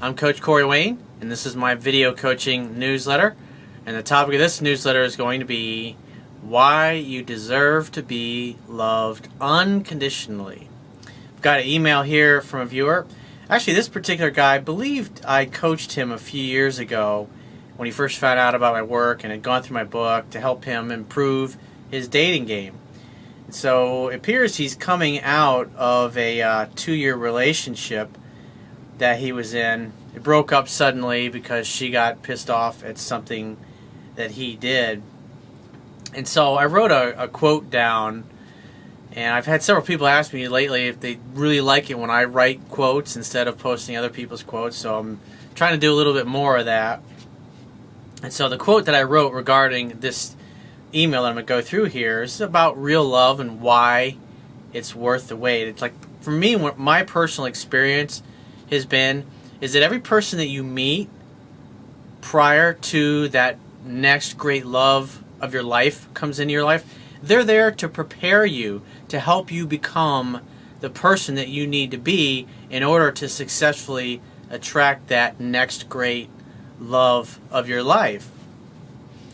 I'm Coach Corey Wayne, and this is my video coaching newsletter. And the topic of this newsletter is going to be why you deserve to be loved unconditionally. I've got an email here from a viewer. Actually, this particular guy, I believed I coached him a few years ago when he first found out about my work and had gone through my book to help him improve his dating game. So it appears he's coming out of a 2-year relationship that he was in. It broke up suddenly because she got pissed off at something that he did. And so I wrote a quote down, and I've had several people ask me lately if they really like it when I write quotes instead of posting other people's quotes, so I'm trying to do a little bit more of that. And so the quote that I wrote regarding this email that I'm going to go through here is about real love and why it's worth the wait. It's like, for me, what my personal experience has been is that every person that you meet prior to that next great love of your life comes into your life, they're there to prepare you, to help you become the person that you need to be in order to successfully attract that next great love of your life.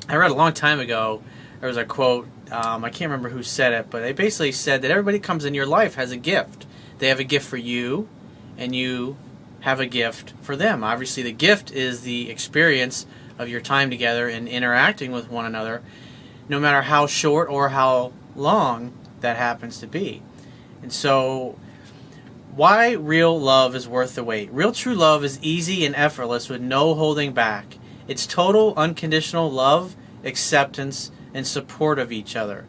I read a long time ago, there was a quote, I can't remember who said it, but they basically said that everybody that comes in your life has a gift. They have a gift for you, and you have a gift for them. Obviously, the gift is the experience of your time together and interacting with one another, no matter how short or how long that happens to be. And so, why real love is worth the wait. Real true love is easy and effortless with no holding back. It's total unconditional love, acceptance, and support of each other.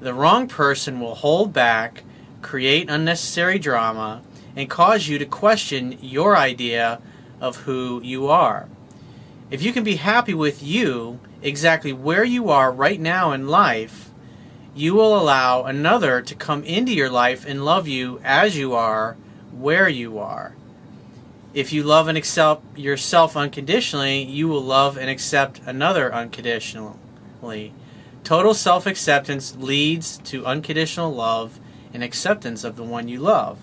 The wrong person will hold back, create unnecessary drama, and cause you to question your idea of who you are. If you can be happy with you, exactly where you are right now in life, you will allow another to come into your life and love you as you are, where you are. If you love and accept yourself unconditionally, you will love and accept another unconditionally. Total self-acceptance leads to unconditional love and acceptance of the one you love,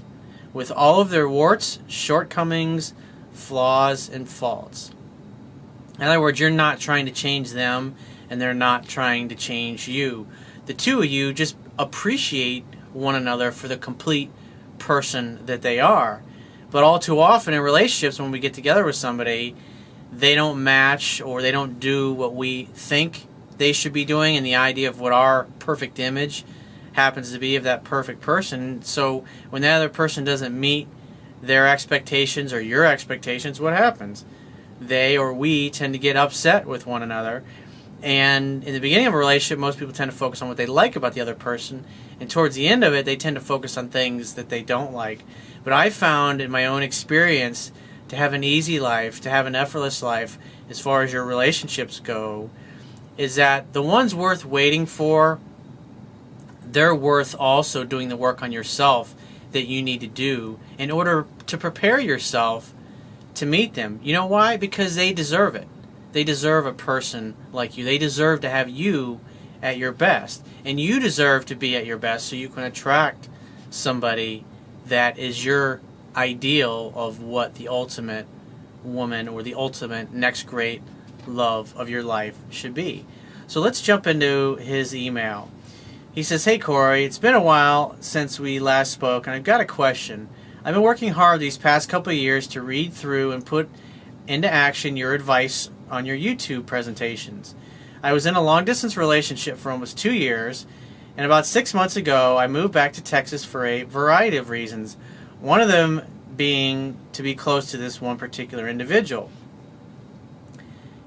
with all of their warts, shortcomings, flaws, and faults. In other words, you're not trying to change them, and they're not trying to change you. The two of you just appreciate one another for the complete person that they are. But all too often in relationships, when we get together with somebody, they don't match or they don't do what we think they should be doing, and the idea of what our perfect image happens to be of that perfect person. So when the other person doesn't meet their expectations or your expectations, what happens? They or we tend to get upset with one another. And in the beginning of a relationship, most people tend to focus on what they like about the other person, and towards the end of it, they tend to focus on things that they don't like. But I found in my own experience, to have an easy life, to have an effortless life, as far as your relationships go, is that the ones worth waiting for, they're worth also doing the work on yourself that you need to do in order to prepare yourself to meet them. You know why? Because they deserve it. They deserve a person like you. They deserve to have you at your best. And you deserve to be at your best so you can attract somebody that is your ideal of what the ultimate woman or the ultimate next great love of your life should be. So let's jump into his email. He says, "Hey Corey, it's been a while since we last spoke, and I've got a question. I've been working hard these past couple of years to read through and put into action your advice on your YouTube presentations. I was in a long-distance relationship for almost 2 years, and about 6 months ago, I moved back to Texas for a variety of reasons, one of them being to be close to this one particular individual."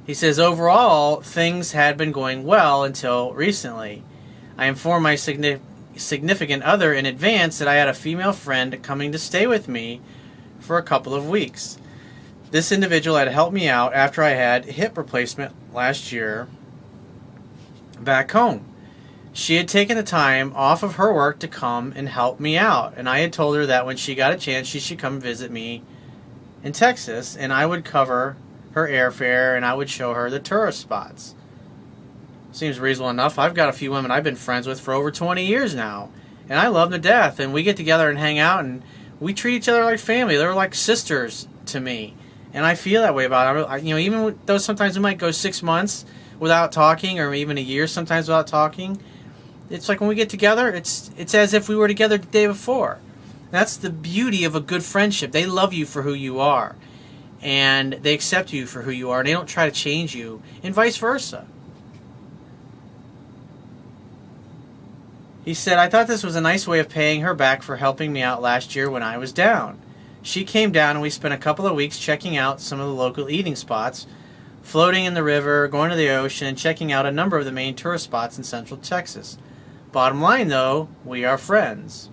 He says, "Overall, things had been going well until recently. I informed my significant other in advance that I had a female friend coming to stay with me for a couple of weeks. This individual had helped me out after I had hip replacement last year back home. She had taken the time off of her work to come and help me out, and I had told her that when she got a chance she should come visit me in Texas, and I would cover her airfare and I would show her the tourist spots. Seems reasonable enough. I've got a few women I've been friends with for over 20 years now, and I love them to death, and we get together and hang out, and we treat each other like family. They're like sisters to me, And I feel that way about it. Even though sometimes we might go 6 months without talking, or even a year sometimes without talking, it's like when we get together, it's as if we were together the day before. That's the beauty of a good friendship. They love you for who you are, and they accept you for who you are, and they don't try to change you, and vice versa. He said, I thought this was a nice way of paying her back for helping me out last year when I was down. She came down and we spent a couple of weeks checking out some of the local eating spots, floating in the river, going to the ocean, and checking out a number of the main tourist spots in Central Texas. Bottom line, though, we are friends.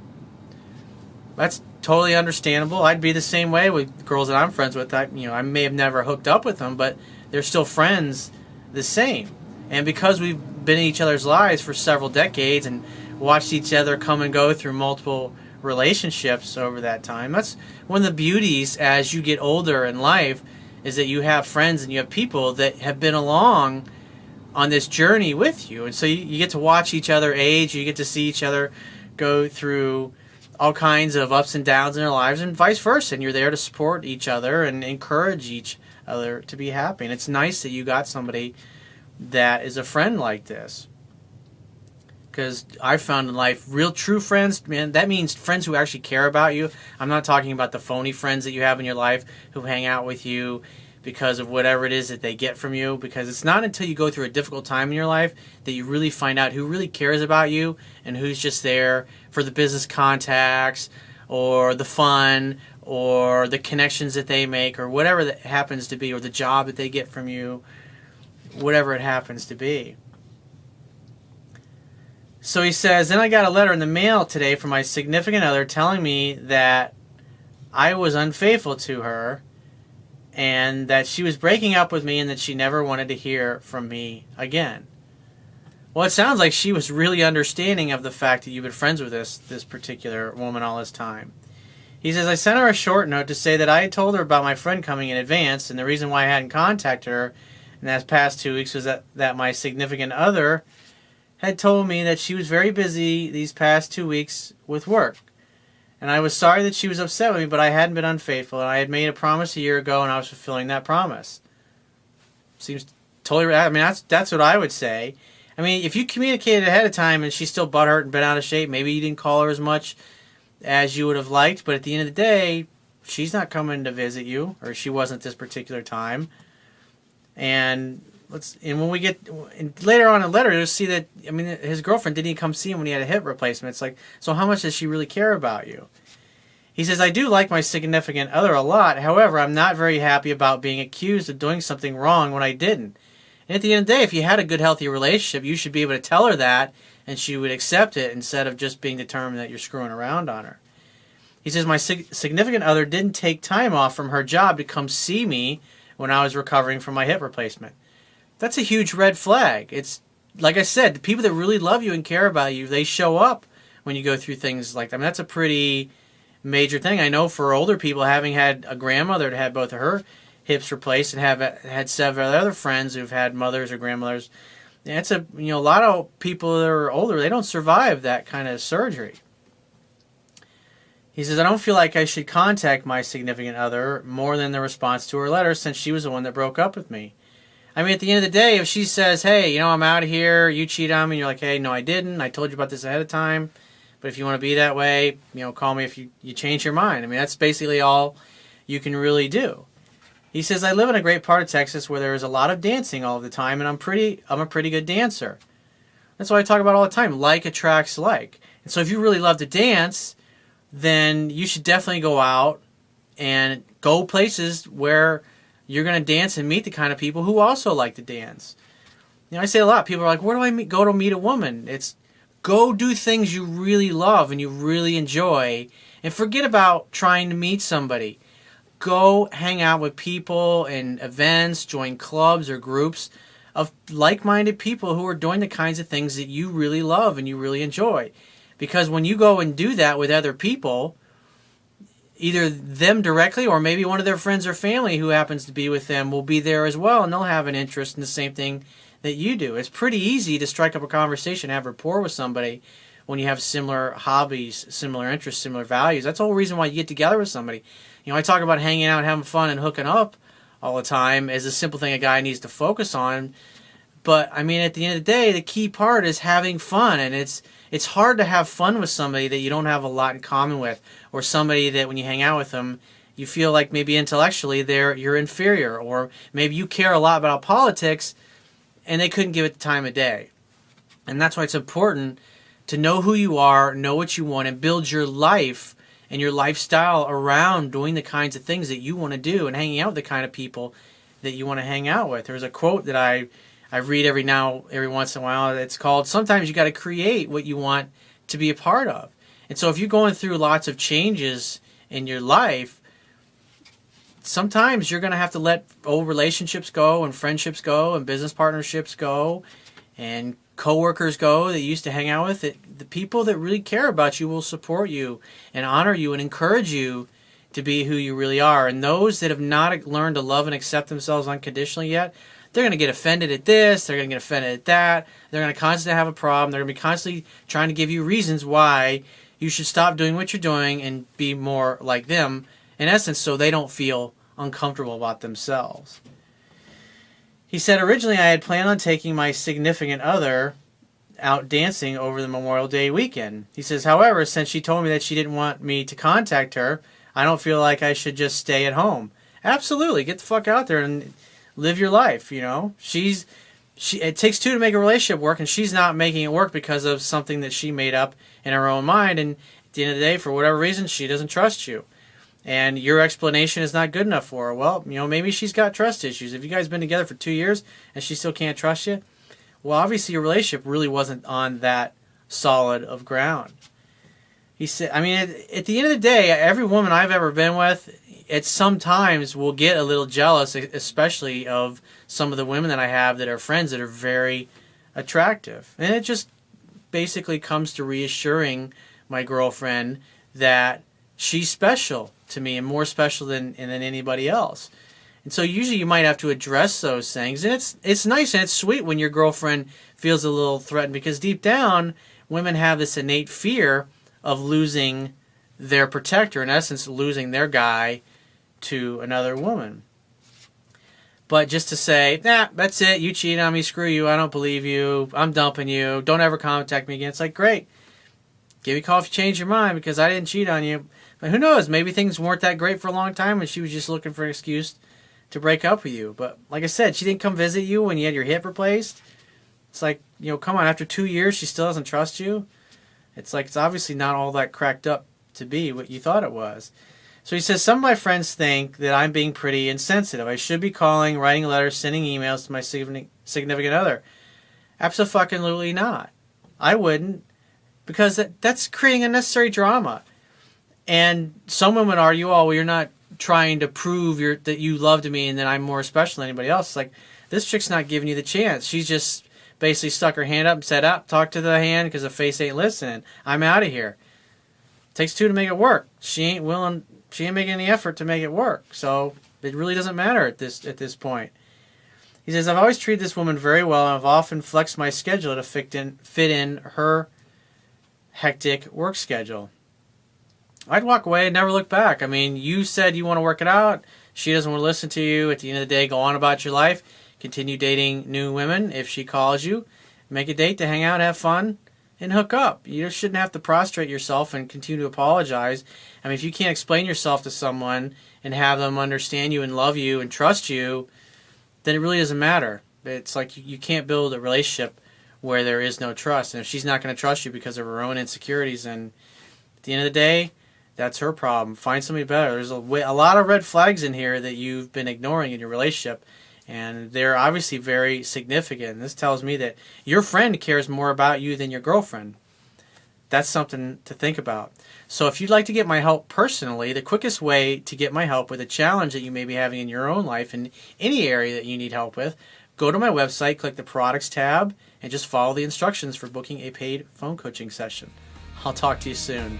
That's totally understandable. I'd be the same way with girls that I'm friends with. I may have never hooked up with them, but they're still friends the same. And because we've been in each other's lives for several decades and watched each other come and go through multiple relationships over that time, that's one of the beauties as you get older in life, is that you have friends and you have people that have been along on this journey with you. And so you get to watch each other age, you get to see each other go through all kinds of ups and downs in their lives, and vice versa. And you're there to support each other and encourage each other to be happy. And it's nice that you got somebody that is a friend like this. Because I've found in life, real true friends, man, that means friends who actually care about you. I'm not talking about the phony friends that you have in your life who hang out with you because of whatever it is that they get from you. Because it's not until you go through a difficult time in your life that you really find out who really cares about you and who's just there for the business contacts or the fun or the connections that they make or whatever that happens to be, or the job that they get from you, whatever it happens to be. So he says, then I got a letter in the mail today from my significant other telling me that I was unfaithful to her and that she was breaking up with me and that she never wanted to hear from me again. Well, it sounds like she was really understanding of the fact that you've been friends with this particular woman all this time. He says, I sent her a short note to say that I had told her about my friend coming in advance, and the reason why I hadn't contacted her in that past 2 weeks was that my significant other had told me that she was very busy these past 2 weeks with work. And I was sorry that she was upset with me, but I hadn't been unfaithful, and I had made a promise a year ago, and I was fulfilling that promise. Seems totally, I mean, that's what I would say. I mean, if you communicated ahead of time and she's still butthurt and been out of shape, maybe you didn't call her as much as you would have liked, but at the end of the day, she's not coming to visit you, or she wasn't this particular time. And when we get later on in the letter, you'll see that, I mean, his girlfriend didn't even come see him when he had a hip replacement. It's like, so how much does she really care about you? He says, I do like my significant other a lot. However, I'm not very happy about being accused of doing something wrong when I didn't. And at the end of the day, if you had a good, healthy relationship, you should be able to tell her that, and she would accept it instead of just being determined that you're screwing around on her. He says, my significant other didn't take time off from her job to come see me when I was recovering from my hip replacement. That's a huge red flag. It's, like I said, the people that really love you and care about you, they show up when you go through things like that. I mean, that's a pretty major thing. I know for older people, having had a grandmother that had both of her hips replaced and have had several other friends who've had mothers or grandmothers, it's a lot of people that are older, they don't survive that kind of surgery. He says, I don't feel like I should contact my significant other more than the response to her letter, since she was the one that broke up with me. I mean, at the end of the day, if she says, hey, I'm out of here, you cheat on me, and you're like, hey, no, I didn't, I told you about this ahead of time, but if you want to be that way, call me if you change your mind. I mean, that's basically all you can really do. He says, I live in a great part of Texas where there is a lot of dancing all the time, and I'm a pretty good dancer. That's what I talk about all the time. Like attracts like. And so if you really love to dance, then you should definitely go out and go places where you're going to dance and meet the kind of people who also like to dance. I say a lot. People are like, where do I go to meet a woman? It's go do things you really love and you really enjoy, and forget about trying to meet somebody. Go hang out with people and events, join clubs or groups of like-minded people who are doing the kinds of things that you really love and you really enjoy. Because when you go and do that with other people, either them directly or maybe one of their friends or family who happens to be with them will be there as well, and they'll have an interest in the same thing that you do. It's pretty easy to strike up a conversation, have rapport with somebody when you have similar hobbies, similar interests, similar values. That's the whole reason why you get together with somebody. I talk about hanging out, having fun, and hooking up all the time as a simple thing a guy needs to focus on. But I mean, at the end of the day, the key part is having fun, and it's hard to have fun with somebody that you don't have a lot in common with, or somebody that when you hang out with them, you feel like maybe intellectually you're inferior, or maybe you care a lot about politics, and they couldn't give it the time of day. And that's why it's important to know who you are, know what you want, and build your life and your lifestyle around doing the kinds of things that you want to do and hanging out with the kind of people that you want to hang out with. There's a quote that I read every once in a while. It's called, sometimes you got to create what you want to be a part of. And so if you're going through lots of changes in your life, sometimes you're going to have to let old relationships go and friendships go and business partnerships go and coworkers go that you used to hang out with. The people that really care about you will support you and honor you and encourage you to be who you really are. And those that have not learned to love and accept themselves unconditionally yet, they're going to get offended at this, they're going to get offended at that, they're going to constantly have a problem, they're going to be constantly trying to give you reasons why you should stop doing what you're doing and be more like them, in essence, so they don't feel uncomfortable about themselves. He said, originally I had planned on taking my significant other out dancing over the Memorial Day weekend. He says, however, since she told me that she didn't want me to contact her, I don't feel like I should just stay at home. Absolutely, get the fuck out there and live your life, you know. It takes two to make a relationship work, and she's not making it work because of something that she made up in her own mind, and at the end of the day, for whatever reason, she doesn't trust you. And your explanation is not good enough for her. Well, you know, maybe she's got trust issues. If you guys been together for 2 years and she still can't trust you, well, obviously your relationship really wasn't on that solid of ground. He said, I mean, at the end of the day, every woman I've ever been with, it sometimes will get a little jealous, especially of some of the women that I have that are friends that are very attractive. And it just basically comes to reassuring my girlfriend that she's special to me and more special than anybody else. And so usually you might have to address those things. And it's nice and it's sweet when your girlfriend feels a little threatened, because deep down, women have this innate fear of losing their protector, in essence, losing their guy to another woman. But just to say, nah, that's it, you cheated on me, screw you, I don't believe you, I'm dumping you, don't ever contact me again. It's like, great, give me a call if you change your mind, because I didn't cheat on you. But who knows, maybe things weren't that great for a long time and she was just looking for an excuse to break up with you. But like I said, she didn't come visit you when you had your hip replaced. It's like, you know, come on, after 2 years she still doesn't trust you. It's like, it's obviously not all that cracked up to be what you thought it was. So he says, some of my friends think that I'm being pretty insensitive. I should be calling, writing letters, sending emails to my significant other. Absolutely not. I wouldn't, because that's creating unnecessary drama. And some women argue, oh, well, you're not trying to prove that you loved me and that I'm more special than anybody else. It's like, this chick's not giving you the chance. She's just basically stuck her hand up and said, talk to the hand because the face ain't listening. I'm out of here. It takes two to make it work. She ain't making any effort to make it work. So it really doesn't matter at this point. He says, I've always treated this woman very well, and I've often flexed my schedule to fit in her hectic work schedule. I'd walk away and never look back. I mean, you said you want to work it out. She doesn't want to listen to you. At the end of the day, go on about your life. Continue dating new women. If she calls you, make a date to hang out, have fun, and hook up. You shouldn't have to prostrate yourself and continue to apologize. I mean, if you can't explain yourself to someone and have them understand you and love you and trust you, then it really doesn't matter. It's like you can't build a relationship where there is no trust. And if she's not going to trust you because of her own insecurities, then at the end of the day, that's her problem. Find somebody better. There's a lot of red flags in here that you've been ignoring in your relationship, and they're obviously very significant. This tells me that your friend cares more about you than your girlfriend. That's something to think about. So if you'd like to get my help personally, the quickest way to get my help with a challenge that you may be having in your own life in any area that you need help with, go to my website, click the products tab, and just follow the instructions for booking a paid phone coaching session. I'll talk to you soon.